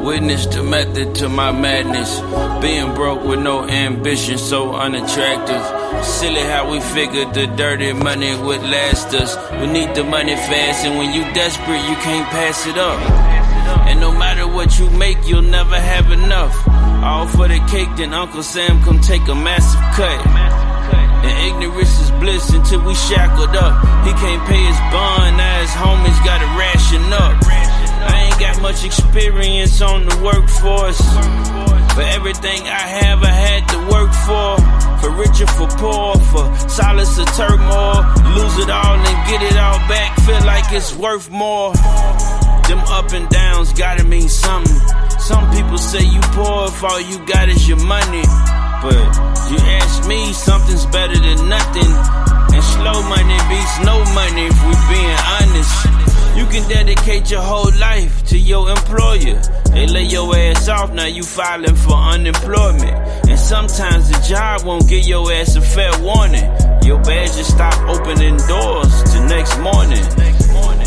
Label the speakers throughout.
Speaker 1: Witness the method to my madness. Being broke with no ambition, so unattractive. Silly how we figured the dirty money would last us. We need the money fast, and when you desperate, you can't pass it up. And no matter what you make, you'll never have enough. All for the cake, then Uncle Sam come take a massive cut. And ignorance is bliss until we shackled up. He can't pay his bond, now his homies gotta ration up. I ain't got much experience on the workforce, but everything I have I had to work for rich or for poor, for solace or turmoil. Lose it all and get it all back, feel like it's worth more. Them up and downs gotta mean something. Some people say you poor if all you got is your money, but you ask me, something's better than nothing. And slow money beats no money if we being honest. You can dedicate your whole life to your employer. They lay your ass off, now you filing for unemployment. And sometimes the job won't give your ass a fair warning. Your badge just stop opening doors till next morning.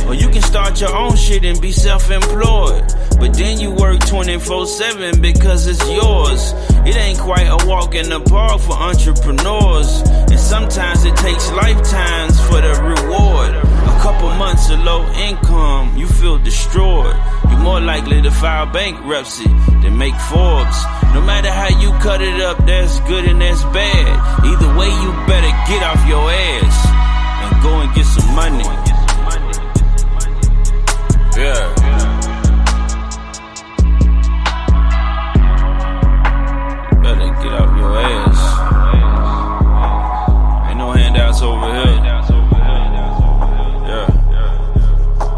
Speaker 1: Or you can start your own shit and be self-employed, but then you work 24/7 because it's yours. It ain't quite a walk in the park for entrepreneurs, and sometimes it takes lifetimes for the reward. A couple months of low income, you feel destroyed. You're more likely to file bankruptcy than make Forbes. No matter how you cut it up, that's good and that's bad. Either way, you better get off your ass and go and get some money. Yeah. Better get out your ass. Ain't no handouts over here. Yeah.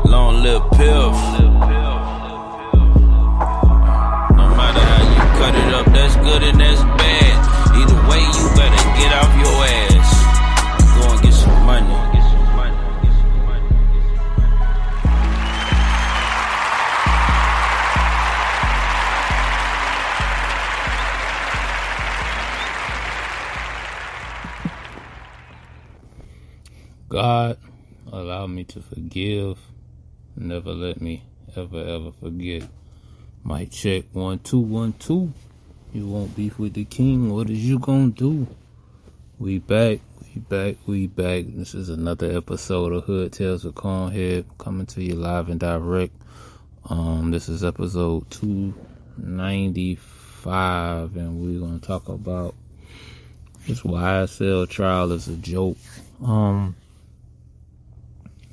Speaker 1: Long live Piff. No matter how you cut it up, that's good and that's bad. Either way, you better get off your ass. Go and get some money.
Speaker 2: God, allow me to forgive. Never let me ever forget. Mic check 1 2 1 2. You won't beef with the king. What is you gonna do? We back. This is another episode of Hood Tales with ConeHead, coming to you live and direct. This is episode 295, and we're gonna talk about this YSL trial as a joke.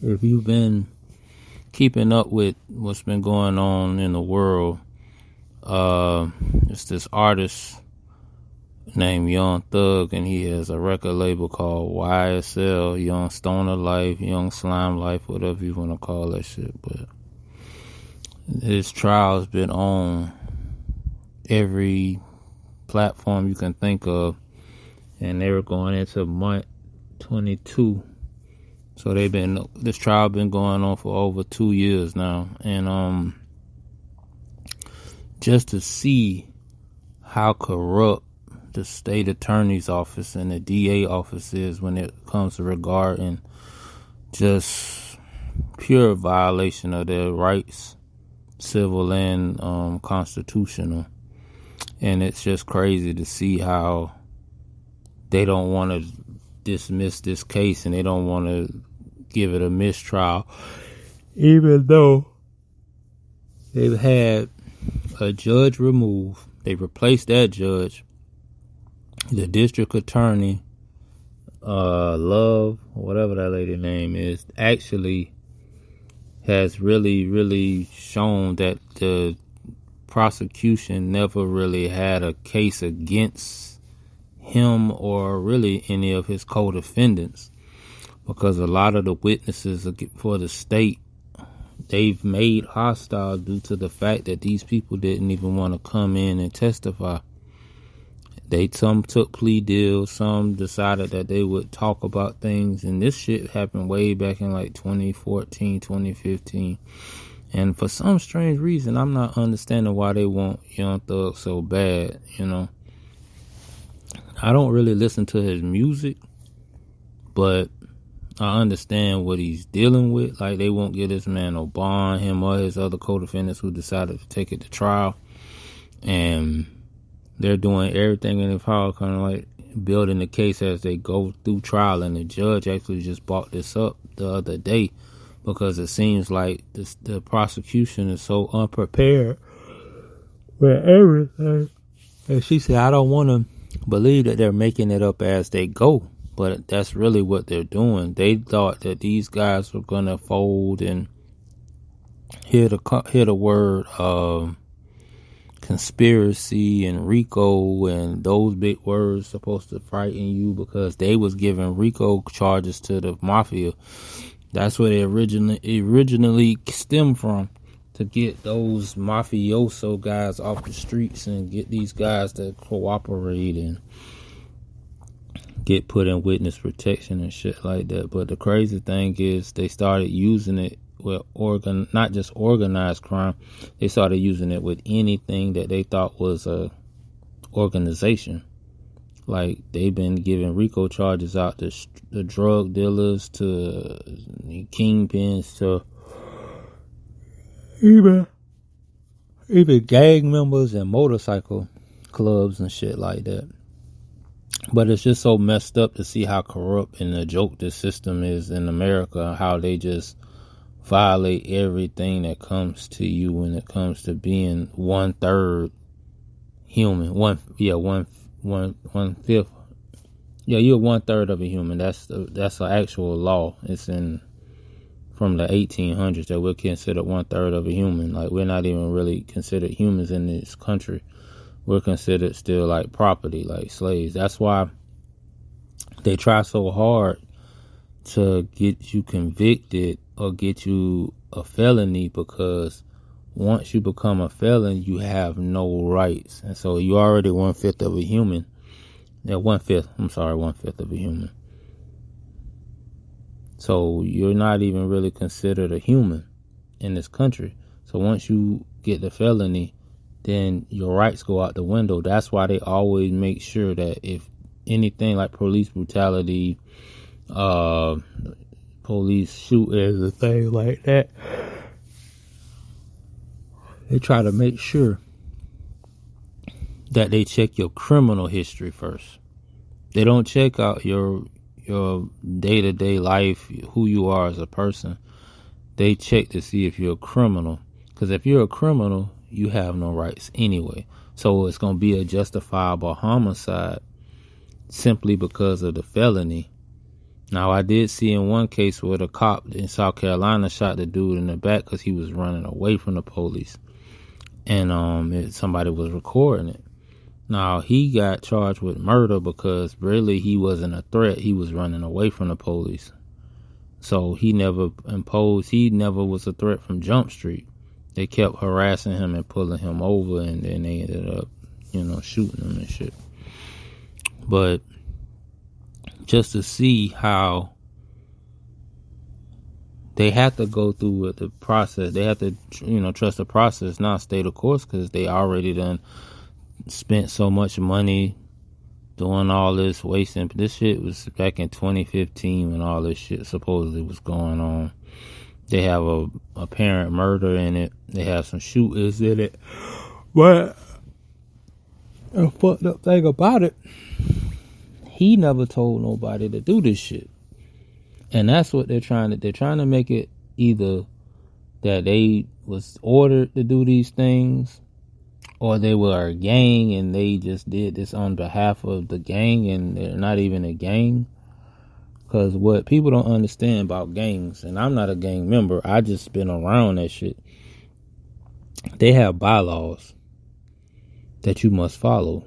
Speaker 2: If you've been keeping up with what's been going on in the world, it's this artist named Young Thug, and he has a record label called YSL, Young Stoner Life, Young Slime Life, whatever you want to call that shit. But his trial has been on every platform you can think of, and they were going into month 22. So this trial been going on for over 2 years now, and just to see how corrupt the state attorney's office and the DA office is when it comes to regarding just pure violation of their rights, civil and constitutional. And it's just crazy to see how they don't want to dismiss this case, and they don't want to give it a mistrial, even though they've had a judge removed. They replaced that judge. The district attorney, Love, whatever that lady's name is, actually has really shown that the prosecution never really had a case against him or really any of his co-defendants, because a lot of the witnesses for the state, they've made hostile due to the fact that these people didn't even want to come in and testify. Some took plea deals, some decided that they would talk about things, and this shit happened way back in like 2014, 2015. And for some strange reason, I'm not understanding why they want Young Thug so bad, you know. I don't really listen to his music, but I understand what he's dealing with. Like, they won't give this man no bond, him or his other co-defendants who decided to take it to trial. And they're doing everything in their power, kind of like building the case as they go through trial. And the judge actually just brought this up the other day because it seems like the prosecution is so unprepared with everything. And she said, I don't want to believe that they're making it up as they go. But that's really what they're doing. They thought that these guys were going to fold and hear the word conspiracy and RICO and those big words supposed to frighten you because they was giving RICO charges to the mafia. That's where they originally stemmed from, to get those mafioso guys off the streets and get these guys to cooperate and get put in witness protection and shit like that. But the crazy thing is they started using it with not just organized crime. They started using it with anything that they thought was a organization. Like, they've been giving RICO charges out to the drug dealers, to kingpins, to even gang members and motorcycle clubs and shit like that. But it's just so messed up to see how corrupt and a joke this system is in America, how they just violate everything that comes to you when it comes to being 1/3 human. One fifth. Yeah, you're 1/3 of a human. That's an actual law. It's from the 1800s that we're considered 1/3 of a human. Like, we're not even really considered humans in this country. We're considered still like property, like slaves. That's why they try so hard to get you convicted or get you a felony, because once you become a felon, you have no rights. And so you already 1/5 of a human. Yeah, 1/5 of a human. So you're not even really considered a human in this country. So once you get the felony, then your rights go out the window. That's why they always make sure that if anything like police brutality, police shootings and things like that, they try to make sure that they check your criminal history first. They don't check out your day-to-day life, who you are as a person. They check to see if you're a criminal. Because if you're a criminal, you have no rights anyway. So it's going to be a justifiable homicide simply because of the felony. Now, I did see in one case where the cop in South Carolina shot the dude in the back because he was running away from the police. And somebody was recording it. Now, he got charged with murder because really he wasn't a threat. He was running away from the police. So he never was a threat from Jump Street. They kept harassing him and pulling him over, and then they ended up, shooting him and shit. But just to see how they have to go through with the process, they have to, trust the process, not stay the course, because they already done spent so much money doing all this wasting. This shit was back in 2015 when all this shit supposedly was going on. They have a apparent murder in it. They have some shooters in it. But the fucked up thing about it, he never told nobody to do this shit. And that's what they're trying to make it either that they was ordered to do these things, or they were a gang and they just did this on behalf of the gang and they're not even a gang. Because what people don't understand about gangs, and I'm not a gang member, I just been around that shit. They have bylaws that you must follow.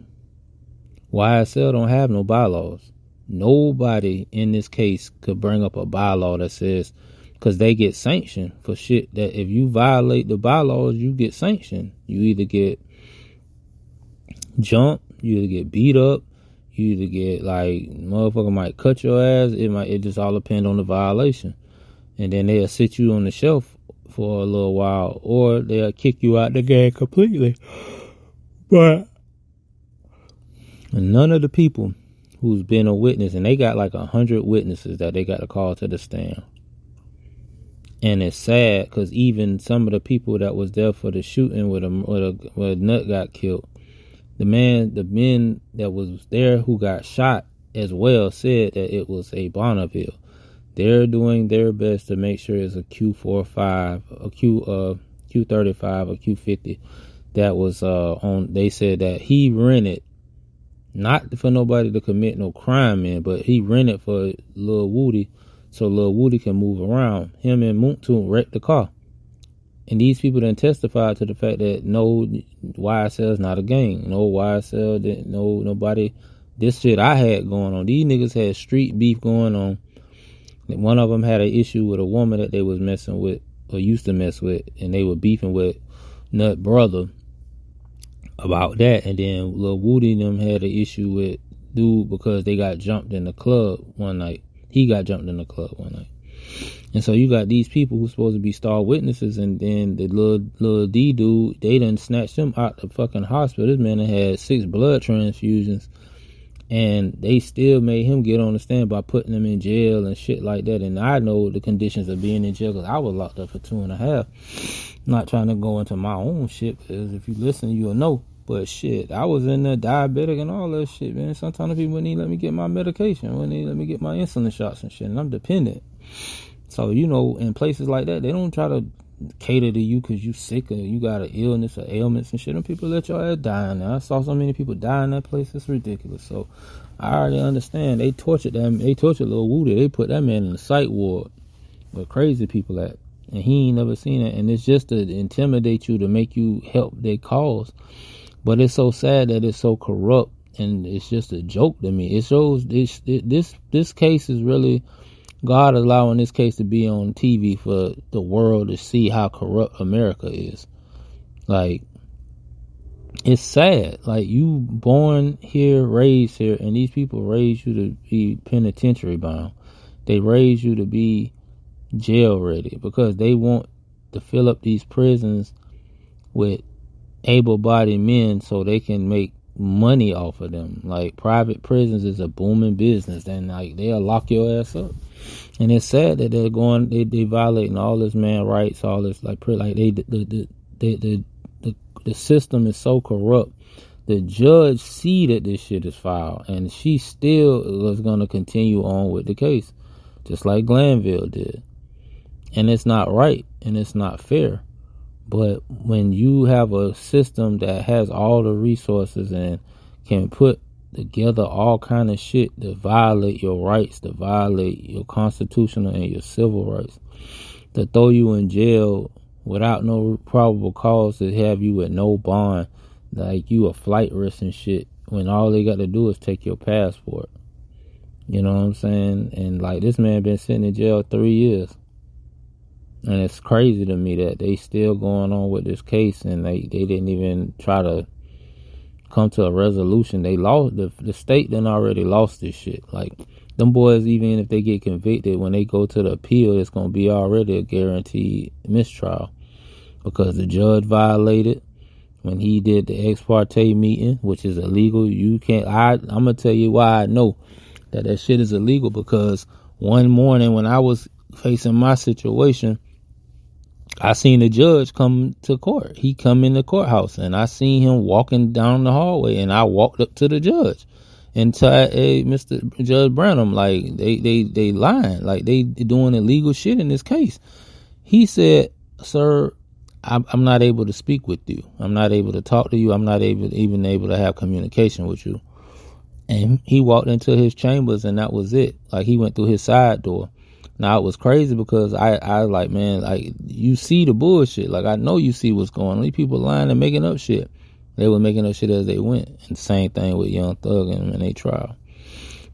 Speaker 2: YSL don't have no bylaws. Nobody in this case could bring up a bylaw that says, because they get sanctioned for shit that if you violate the bylaws, you get sanctioned. You either get jumped, you either get beat up, you either get motherfucker might cut your ass. It just all depend on the violation. And then they'll sit you on the shelf for a little while, or they'll kick you out the gang completely. But none of the people who's been a witness, and they got like 100 witnesses that they got to call to the stand. And it's sad because even some of the people that was there for the shooting where a nut got killed, the men that was there who got shot as well said that it was a Bonneville. They're doing their best to make sure it's a Q45, a Q35, or Q50 that was on. They said that he rented, not for nobody to commit no crime in, but he rented for Lil Woody, so Lil Woody can move around. Him and Moontoon wrecked the car. And these people done testified to the fact that no, YSL is not a gang. No, YSL didn't, nobody. This shit I had going on. These niggas had street beef going on. One of them had an issue with a woman that they was messing with, or used to mess with, and they were beefing with Nut brother about that. And then Lil Woody and them had an issue with dude because they got jumped in the club one night. He got jumped in the club one night. And so you got these people who's supposed to be star witnesses, and then the little D dude, they done snatched him out the fucking hospital. This man had 6 blood transfusions, and they still made him get on the stand by putting him in jail and shit like that. And I know the conditions of being in jail because I was locked up for 2.5. Not trying to go into my own shit, because if you listen, you'll know. But shit, I was in there diabetic and all that shit, man. Sometimes people wouldn't even let me get my medication, wouldn't even let me get my insulin shots and shit, and I'm dependent. So, you know, in places like that, they don't try to cater to you because you sick or you got an illness or ailments and shit, and people let your ass die in there. I saw so many people die in that place, it's ridiculous. So I already understand. They tortured them. They tortured Lil Woody. They put that man in the psych ward where crazy people at, and he ain't never seen it. And it's just to intimidate you, to make you help their cause. But it's so sad that it's so corrupt, and it's just a joke to me. It shows this case is really God allowing this case to be on TV for the world to see how corrupt America is. Like, it's sad. Like, you born here, raised here, and these people raise you to be penitentiary bound. They raise you to be jail ready because they want to fill up these prisons with able-bodied men so they can make money off of them. Like, private prisons is a booming business, and like they'll lock your ass up. And it's sad that they're going, they violating all this man rights, all this like the system is so corrupt. The judge see that this shit is foul, and she still was gonna continue on with the case, just like Glanville did. And it's not right, and it's not fair. But when you have a system that has all the resources and can put together all kind of shit to violate your rights, to violate your constitutional and your civil rights, to throw you in jail without no probable cause, to have you with no bond, like you a flight risk and shit, when all they got to do is take your passport. You know what I'm saying? And like, this man been sitting in jail 3 years. And it's crazy to me that they still going on with this case, and they didn't even try to come to a resolution. They lost, the state done already lost this shit. Like, them boys, even if they get convicted, when they go to the appeal, it's going to be already a guaranteed mistrial because the judge violated when he did the ex parte meeting, which is illegal. You can't, I'm going to tell you why I know that shit is illegal, because one morning when I was facing my situation, I seen the judge come to court. He come in the courthouse, and I seen him walking down the hallway, and I walked up to the judge and said, "Hey, Mr. Judge Branham, like they lying, like they doing illegal shit in this case." He said, "Sir, I'm not able to speak with you. I'm not able to talk to you. I'm not even able to have communication with you." And he walked into his chambers, and that was it. Like, he went through his side door. Now, it was crazy because I like, man, like, you see the bullshit. Like, I know you see what's going on. These people lying and making up shit. They were making up shit as they went. And same thing with Young Thug and they trial.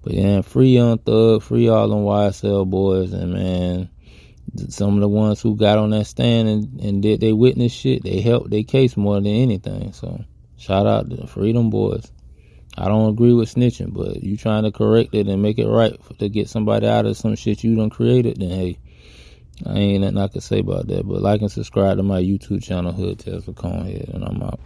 Speaker 2: But yeah, free Young Thug, free all them YSL boys, and man, some of the ones who got on that stand and did they witness shit, they helped their case more than anything. So shout out to Freedom Boys. I don't agree with snitching, but you trying to correct it and make it right to get somebody out of some shit you done created, then hey, I ain't nothing I can say about that. But like and subscribe to my YouTube channel, Hood Tales with ConeHead, and I'm out.